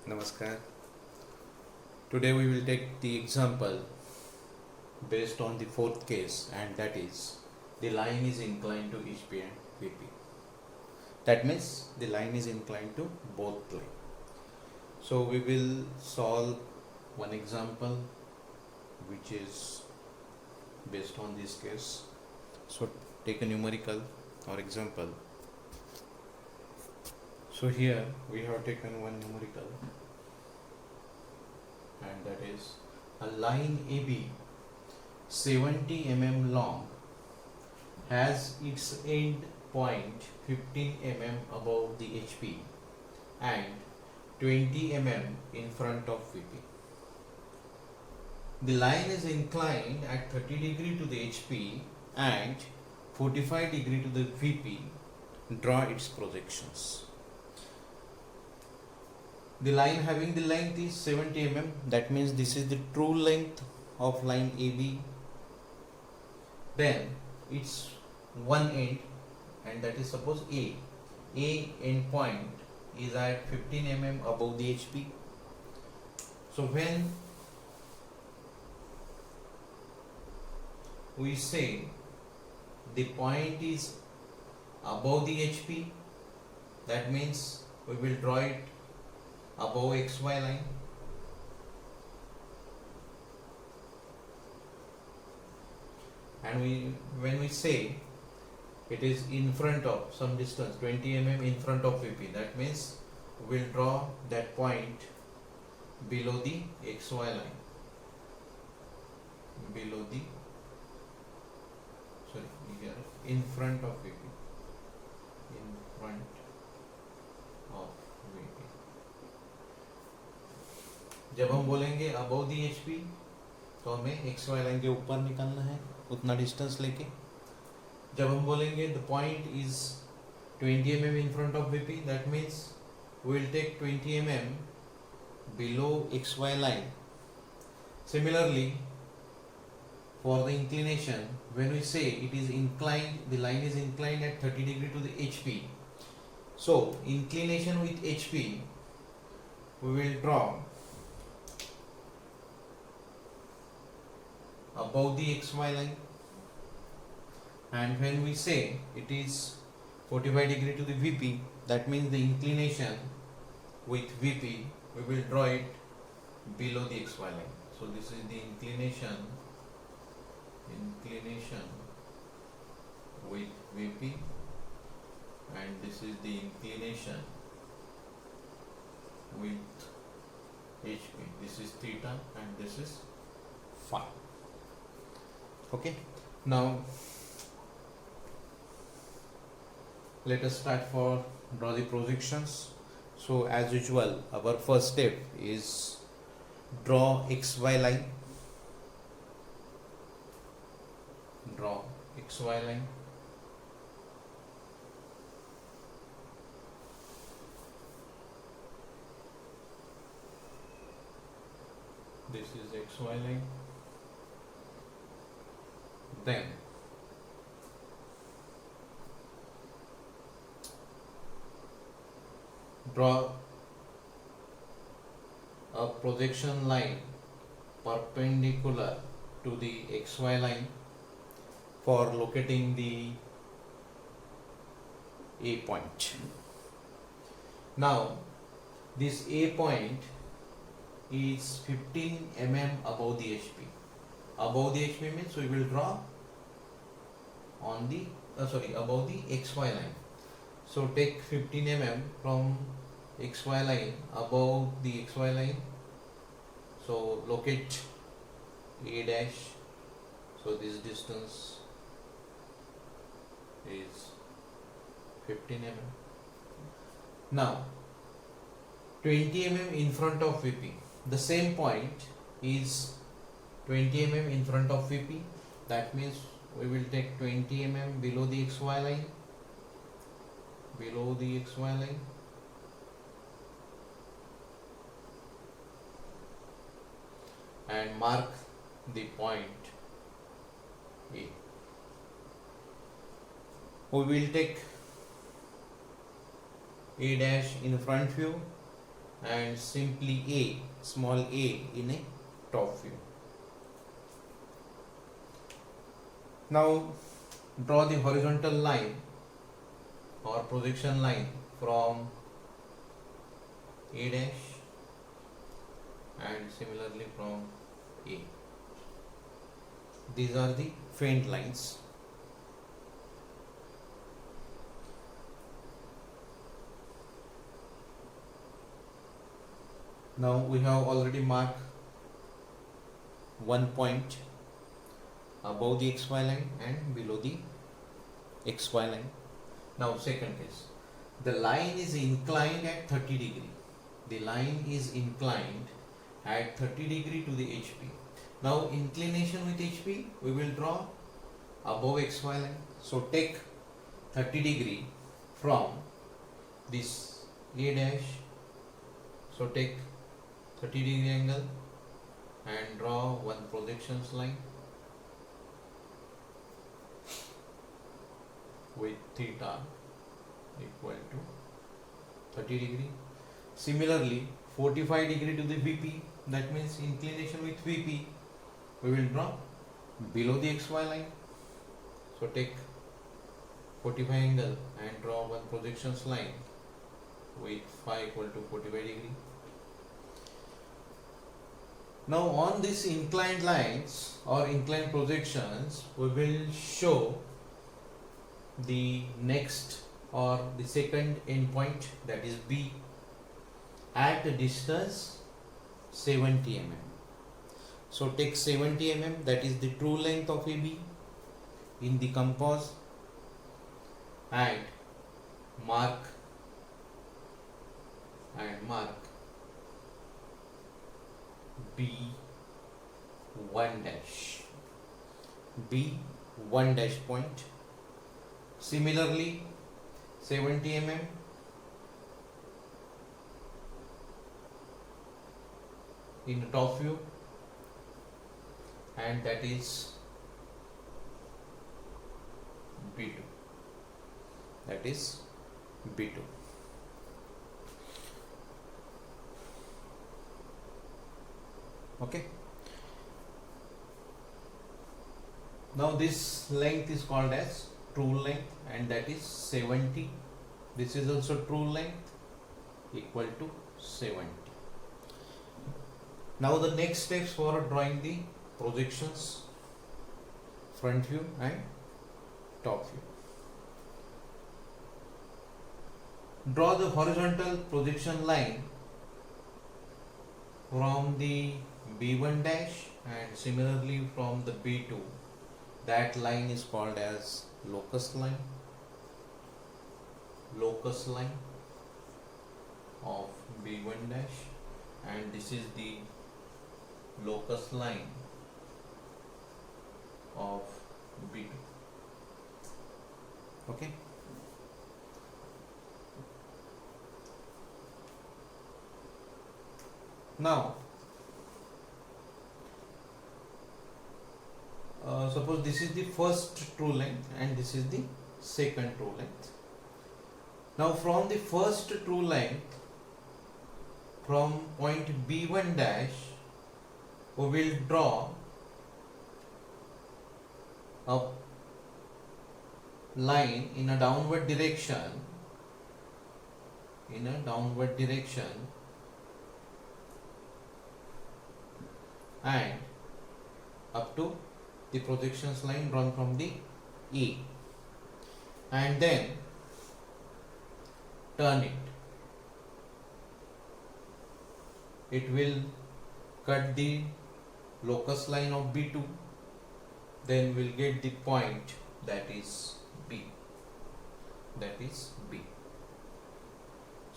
Namaskar. Today we will take the example based on the fourth case, and that is the line is inclined to HP and VP. That means the line is inclined to both line. So we will solve one example which is based on this case. So take a numerical or example. So here we have taken one numerical, and that is a line AB 70 mm long has its end point 15 mm above the HP and 20 mm in front of VP. The line is inclined at 30 degree to the HP and 45 degree to the VP. Draw its projections. The line having the length is 70 mm, that means this is the true length of line AB. Then its one end, and that is suppose A. A end point is at 15 mm above the HP. So when we say the point is above the HP, that means we will draw it above XY line. And when we say it is in front of some distance 20 mm in front of VP, that means we will draw that point below the XY line, below the here in front of VP, in front of VP. जब हम बोलेंगे above the HP तो हमें XY line के ऊपर निकालना है उतना डिस्टेंस लेके. जब हम बोलेंगे the point is 20 mm in front of VP, that means we will take 20 mm below XY line. Similarly, for the inclination, when we say it is inclined, the line is inclined at 30 degree to the HP. So inclination with HP, we will draw above the XY line, and when we say it is 45 degree to the VP, that means the inclination with VP, we will draw it below the XY line. So this is the inclination with VP, and this is the inclination with HP. This is theta and this is phi. Okay, now let us start for draw the projections. So as usual, our first step is draw XY line. Draw XY line. This is XY line. Then draw a projection line perpendicular to the XY line for locating the A point. Now this A point is 15 mm above the HP. Above the HP means we will draw on the above the XY line. So take 15 mm from XY line above the XY line. So locate A dash. So this distance is 15 mm. Now 20 mm in front of VP. The same point is 20 mm in front of VP. That means we will take 20 mm below the XY line. Below the XY line. And mark the point A. We will take A dash in front view and simply A, small a in a top view. Now draw the horizontal line or projection line from A dash and similarly from A. These are the faint lines. Now we have already marked one point above the xy line and below the xy line. Now second case, the line is inclined at 30 degree. The line is inclined at 30 degree to the HP. Now inclination with HP we will draw above xy line. So take 30 degree from this A dash. So take 30 degree angle and draw one projections line with theta equal to 30 degree. Similarly 45 degree to the VP, that means inclination with VP we will draw below the xy line. So take 45 angle and draw one projections line with phi equal to 45 degree. Now on these inclined lines or inclined projections we will show the next or the second endpoint, that is B, at a distance 70 mm. So take 70 mm, that is the true length of AB in the compass, and mark B1 dash point. Similarly 70 mm in the top view, and that is B2. That is B2. Okay. Now this length is called as true length, and that is 70. This is also true length equal to 70. Now the next steps for drawing the projections, front view and top view. Draw the horizontal projection line from the B1 dash and similarly from the B2. That line is called as locus line. Locus line of B1 dash, and this is the locus line of B2. Okay. Now suppose this is the first true length and this is the second true length. Now from the first true length, from point B1 dash, we will draw a line in a downward direction, and up to the projections line drawn from the E, and then turn it. It will cut the locus line of B2, then we'll get the point that is B.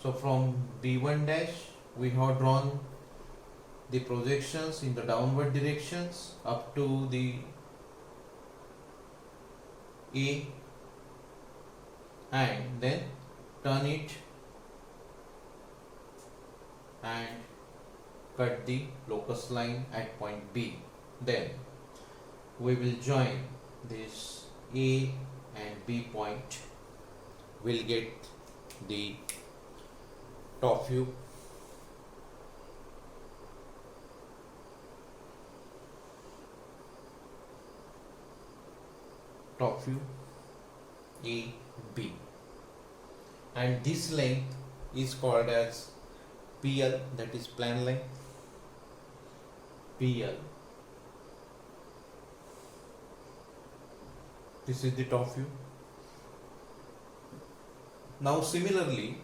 So from B1 dash we have drawn the projections in the downward directions up to the A, and then turn it and cut the locus line at point B. Then we will join this A and B point. We'll get the top view top view AB, and this length is called as PL, that is plan length PL. This is the top view. Now similarly,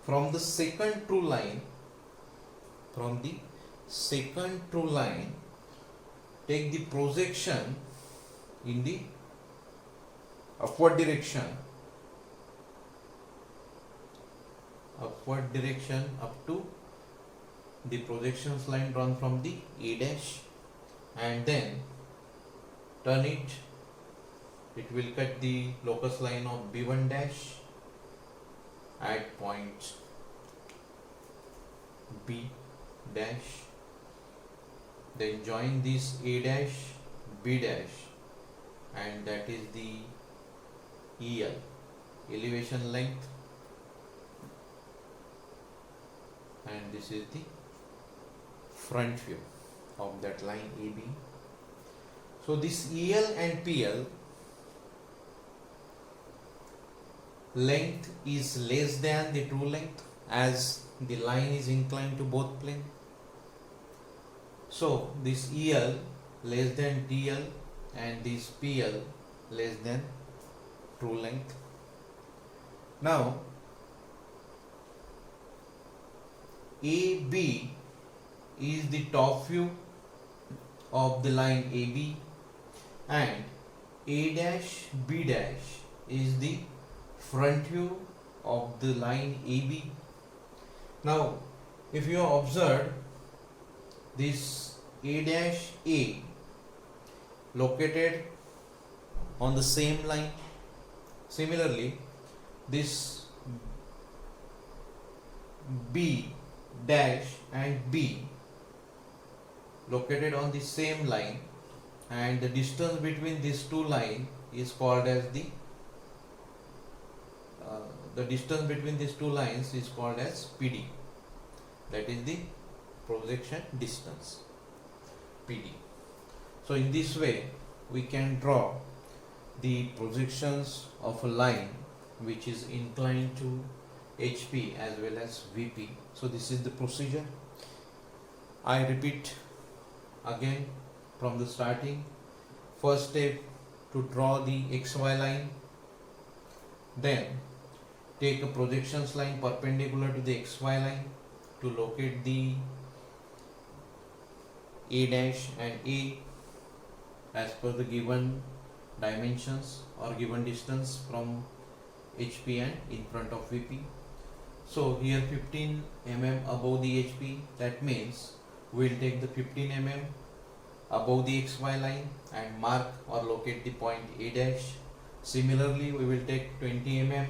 from the second true line, take the projection in the upward direction up to the projections line drawn from the A dash, and then turn it. It will cut the locus line of B1 dash at point B dash, then join this A dash B dash, and that is the EL, elevation length, and this is the front view of that line AB. So this EL and PL length is less than the true length, as the line is inclined to both plane. So this EL less than TL and this PL less than true length. Now AB is the top view of the line AB, and A dash B dash is the front view of the line AB. Now if you observe this A dash A located on the same line, similarly this B dash and B located on the same line, and the distance between these two lines is called as the distance between these two lines is called as PD, that is the projection distance PD. So in this way we can draw the projections of a line which is inclined to HP as well as VP. So this is the procedure. I repeat again from the starting. First step, to draw the XY line, then take a projections line perpendicular to the XY line to locate the A dash and A as per the given dimensions or given distance from HP and in front of VP. So here 15 mm above the HP, that means we will take the 15 mm above the XY line and mark or locate the point A dash. Similarly we will take 20 mm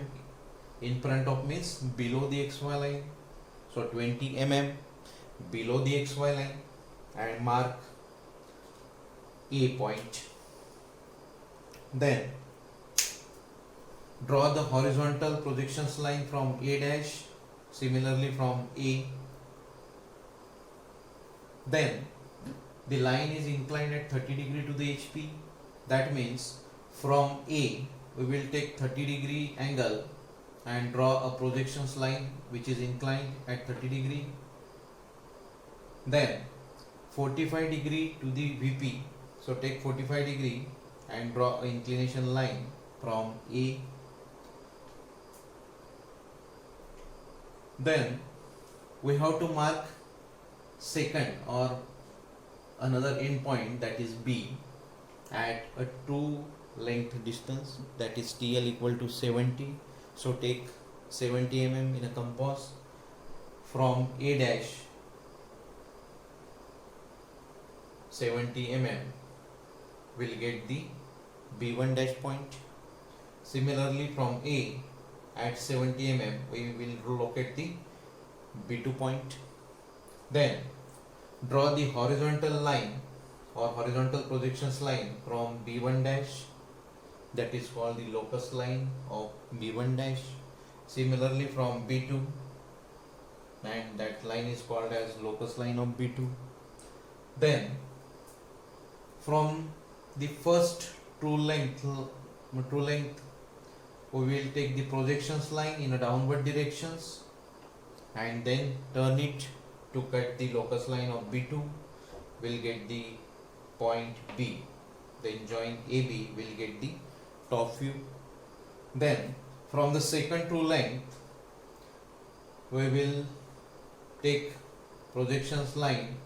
in front of, means below the XY line, so 20 mm below the XY line and mark A point. Then draw the horizontal projections line from A dash, similarly from A. Then the line is inclined at 30 degree to the HP, that means from A we will take 30 degree angle and draw a projections line which is inclined at 30 degree. Then 45 degree to the VP, so take 45 degree and draw an inclination line from A. Then we have to mark second or another end point, that is B, at a true length distance, that is TL equal to 70. So take 70 mm in a compass from A dash, 70 mm will get the B1 dash point. Similarly from A at 70 mm we will locate the B2 point. Then draw the horizontal line or horizontal projections line from B1 dash, that is called the locus line of B1 dash. Similarly from B2, and that line is called as locus line of B2. Then from the first true length true length, we will take the projections line in a downward directions and then turn it to cut the locus line of B2. Will get the point B. Then join AB will get the top view. Then from the second true length, we will take projections line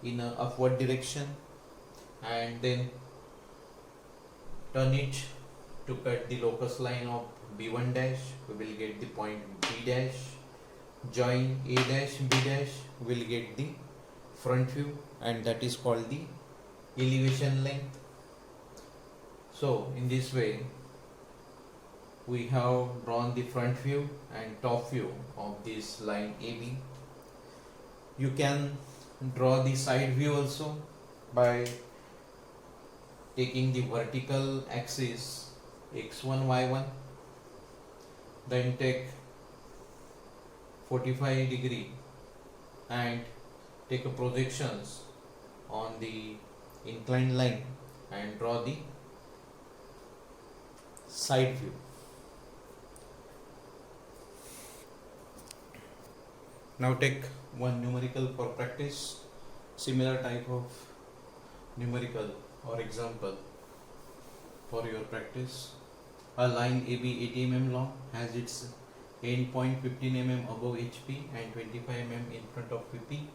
in a upward direction and then turn it to cut the locus line of B1 dash. We will get the point B dash. Join A dash B dash will get the front view, and that is called the elevation length. So in this way we have drawn the front view and top view of this line AB. You can draw the side view also by taking the vertical axis x1 y1, then take 45 degree and take a projections on the inclined line and draw the side view. Now take one numerical for practice, similar type of numerical or example for your practice. A line AB 80 mm long has its end point 15 mm above HP and 25 mm in front of VP.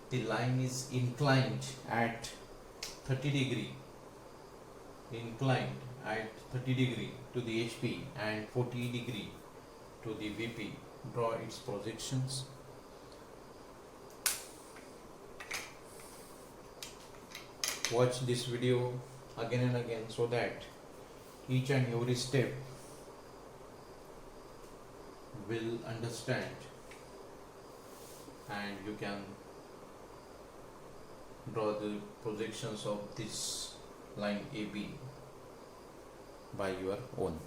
The line is inclined at 30 degree, to the HP and 40 degree to the VP. Draw its projections. Watch this video again and again so that each and every step will understand and you can draw the projections of this line AB by your own.